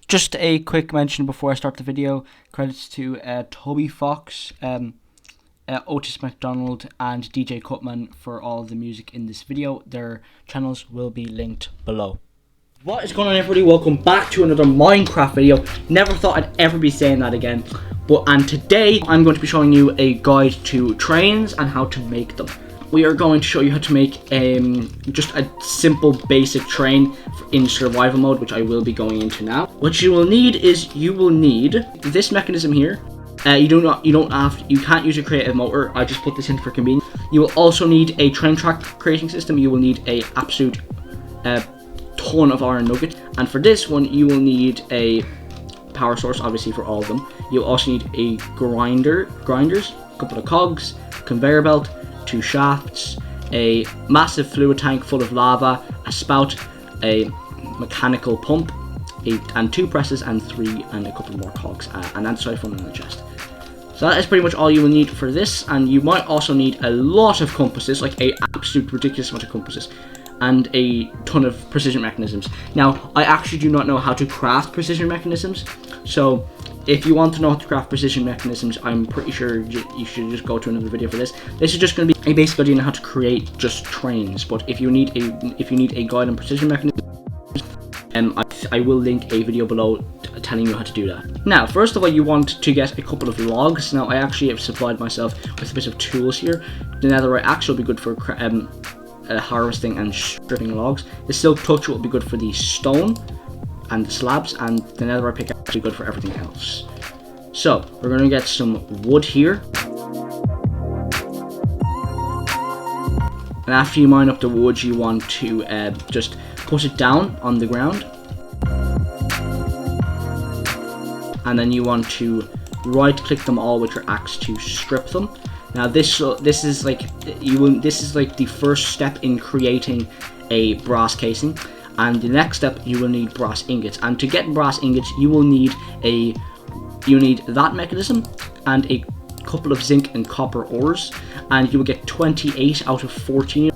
Just a quick mention before I start the video. Credits to Toby Fox, Otis McDonald and DJ Cutman for all of the music in this video. Their channels will be linked below. What is going on, everybody? Welcome back to another Minecraft video. Never thought I'd ever be saying that again. And today I'm going to be showing you a guide to trains and how to make them. We are going to show you how to make just a simple basic train in survival mode, which I will be going into now. What you will need is this mechanism here. You can't use a creative motor. I just put this in for convenience. You will also need a train track creating system. You will need a absolute ton of iron nuggets, and for this one you will need a power source, obviously, for all of them. You'll also need a grinders, a couple of cogs, conveyor belt, 2 shafts, a massive fluid tank full of lava, a spout, a mechanical pump, and 2 presses, and 3 and a couple more cogs, and anti-siphon in the chest. So that is pretty much all you will need for this, and you might also need a lot of compasses, like a absolute ridiculous amount of compasses, and a ton of precision mechanisms. Now, I actually do not know how to craft precision mechanisms, so if you want to know how to craft precision mechanisms, I'm pretty sure you should just go to another video for this. This is just going to be a basic idea on how to create just trains, but if you need a guide on precision mechanisms, I will link a video below telling you how to do that. Now, first of all, you want to get a couple of logs. Now, I actually have supplied myself with a bit of tools here. The netherite axe will be good for harvesting and stripping logs. The silk touch will be good for the stone and the slabs, and the netherite pick will be good for everything else. So we're going to get some wood here, and after you mine up the wood, you want to just put it down on the ground, and then you want to right click them all with your axe to strip them. Now this is like the first step in creating a brass casing, and the next step you will need brass ingots. And to get brass ingots, you will need that mechanism and a couple of zinc and copper ores, and you will get 28 out of 14.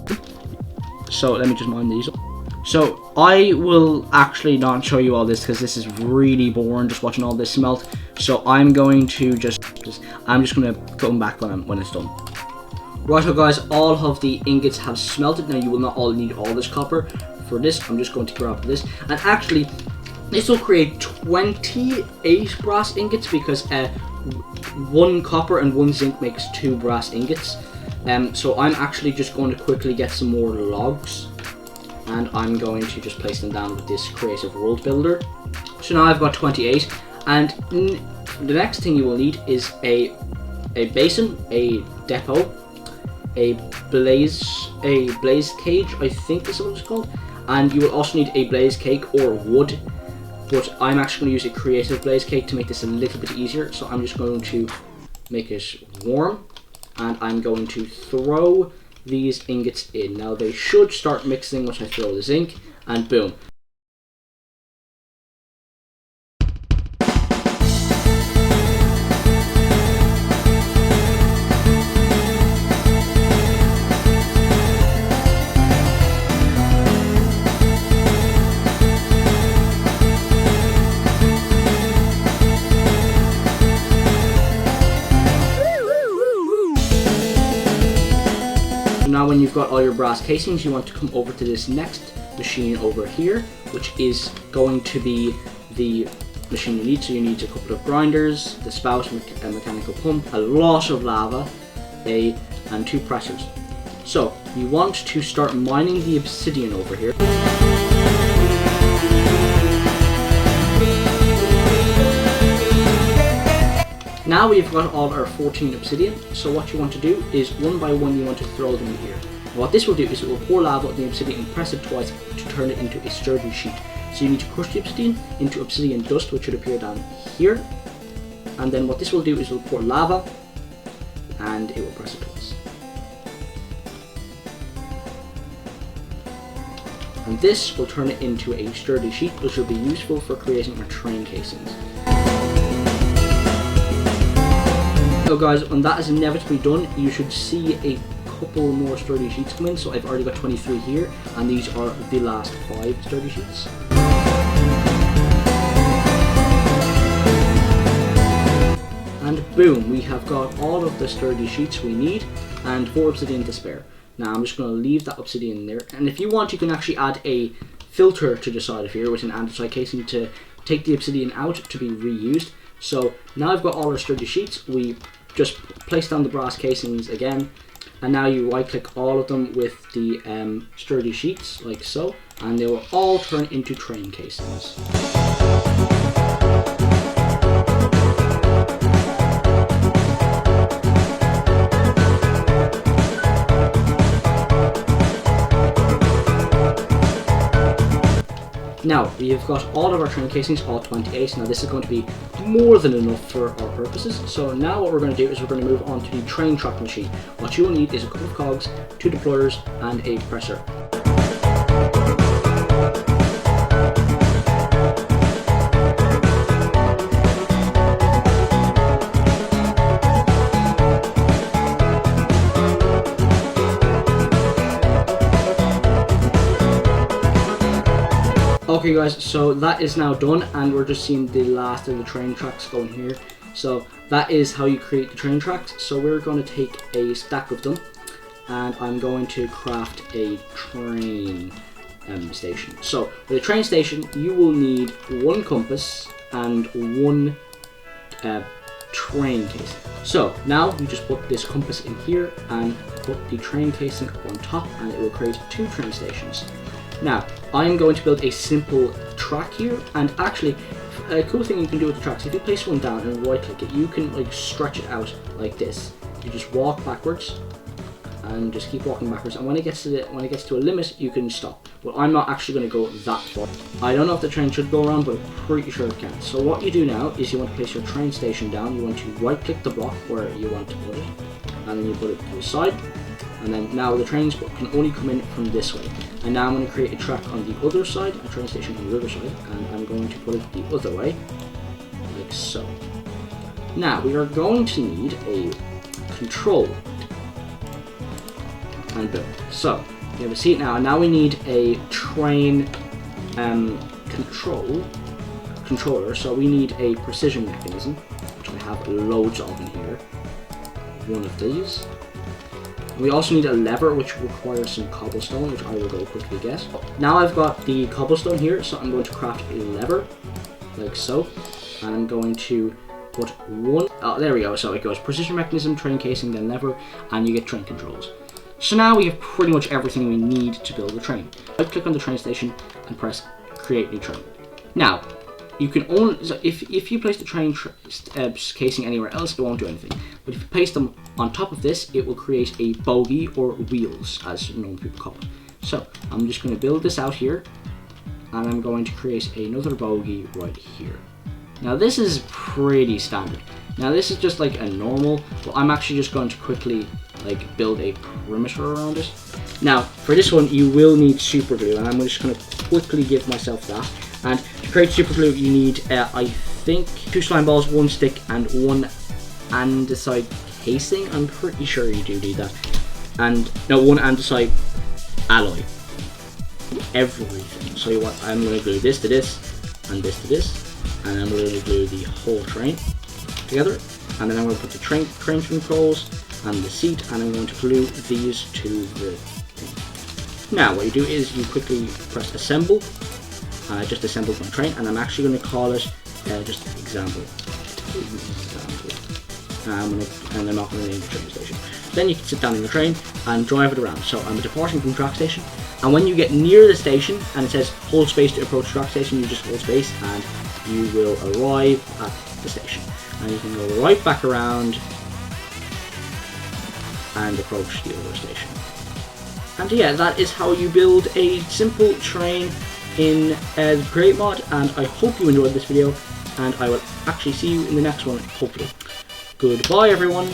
So let me just mine these up. So I will actually not show you all this because this is really boring just watching all this smelt. So I'm going to just going to come back when it's done. Right, so guys, all of the ingots have smelted. Now you will not all need all this copper. For this, I'm just going to grab this, and actually this will create 28 brass ingots because 1 copper and 1 zinc makes 2 brass ingots. So I'm actually just going to quickly get some more logs, and I'm going to just place them down with this creative world builder. So now I've got 28, and the next thing you will need is a basin, a depot, a blaze cage, I think is what it's called, and you will also need a blaze cake or wood, but I'm actually going to use a creative blaze cake to make this a little bit easier. So I'm just going to make it warm, and I'm going to throw these ingots in. Now they should start mixing once I throw the zinc, and boom. Now when you've got all your brass casings, you want to come over to this next machine over here, which is going to be the machine you need. So you need a couple of grinders, the spout, a mechanical pump, a lot of lava, and 2 pressers. So you want to start mining the obsidian over here. Now we've got all our 14 obsidian, so what you want to do is one by one you want to throw them in here. What this will do is it will pour lava on the obsidian and press it twice to turn it into a sturdy sheet. So you need to crush the obsidian into obsidian dust, which should appear down here. And then what this will do is it will pour lava and it will press it twice. And this will turn it into a sturdy sheet, which will be useful for creating our train casings. So guys, when that is inevitably done, you should see a couple more sturdy sheets come in, so I've already got 23 here, and these are the last 5 sturdy sheets. And boom, we have got all of the sturdy sheets we need and 4 obsidian to spare. Now I'm just going to leave that obsidian there, and if you want you can actually add a filter to the side of here with an andesite casing to take the obsidian out to be reused. So now I've got all our sturdy sheets, we just place down the brass casings again, and now you right click all of them with the sturdy sheets like so, and they will all turn into train casings. Now, we have got all of our train casings, all 28, now this is going to be more than enough for our purposes. So now what we're going to do is we're going to move on to the train track machine. What you will need is a couple of cogs, 2 deployers and a presser. Okay guys, so that is now done, and we're just seeing the last of the train tracks going here. So that is how you create the train tracks. So we're going to take a stack of them, and I'm going to craft a train station. So for the train station, you will need 1 compass and 1 train casing. So now you just put this compass in here and put the train casing up on top, and it will create 2 train stations. Now, I'm going to build a simple track here, and actually, a cool thing you can do with the tracks, if you place one down and right click it, you can like stretch it out like this. You just walk backwards, and just keep walking backwards, and when it gets to a limit, you can stop. But I'm not actually going to go that far. I don't know if the train should go around, but I'm pretty sure it can. So what you do now is you want to place your train station down, you want to right click the block where you want to put it, and then you put it to the side. And then now the trains can only come in from this way. And now I'm going to create a track on the other side, a train station on the other side, and I'm going to put it the other way, like so. Now we are going to need a control, and boom. So you have a seat now, and now we need a train controller. So we need a precision mechanism, which I have loads of in here. 1 of these. We also need a lever, which requires some cobblestone, which I will go quickly get. Now I've got the cobblestone here, so I'm going to craft a lever, like so. And I'm going to put 1, oh, there we go. So it goes precision mechanism, train casing, then lever, and you get train controls. So now we have pretty much everything we need to build a train. Right click on the train station and press create new train. Now, you can only, so if you place the train casing anywhere else, it won't do anything. But if you place them on top of this, it will create a bogie or wheels, as normal people call it. So I'm just going to build this out here, and I'm going to create another bogie right here. Now this is pretty standard. Now this is just like a normal, but I'm actually just going to quickly like build a perimeter around it. Now for this one, you will need super glue, and I'm just going to quickly give myself that. And to create super glue, you need, I think, 2 slime balls, 1 stick, and 1 andesite casing. I'm pretty sure you do need that. And, no, 1 andesite alloy. Everything. So what, I'm going to glue this to this, and this to this, and I'm going to glue the whole train together. And then I'm going to put the train controls and the seat, and I'm going to glue these to the thing. Now, what you do is you quickly press assemble. I just assembled my train, and I'm actually going to call it just example. And I'm not going to name the train station. Then you can sit down in the train and drive it around. So I'm departing from the track station, and when you get near the station and it says hold space to approach track station, you just hold space and you will arrive at the station. And you can go right back around and approach the other station. And yeah, that is how you build a simple train in create mod, and I hope you enjoyed this video, and I will actually see you in the next one, hopefully. Goodbye everyone.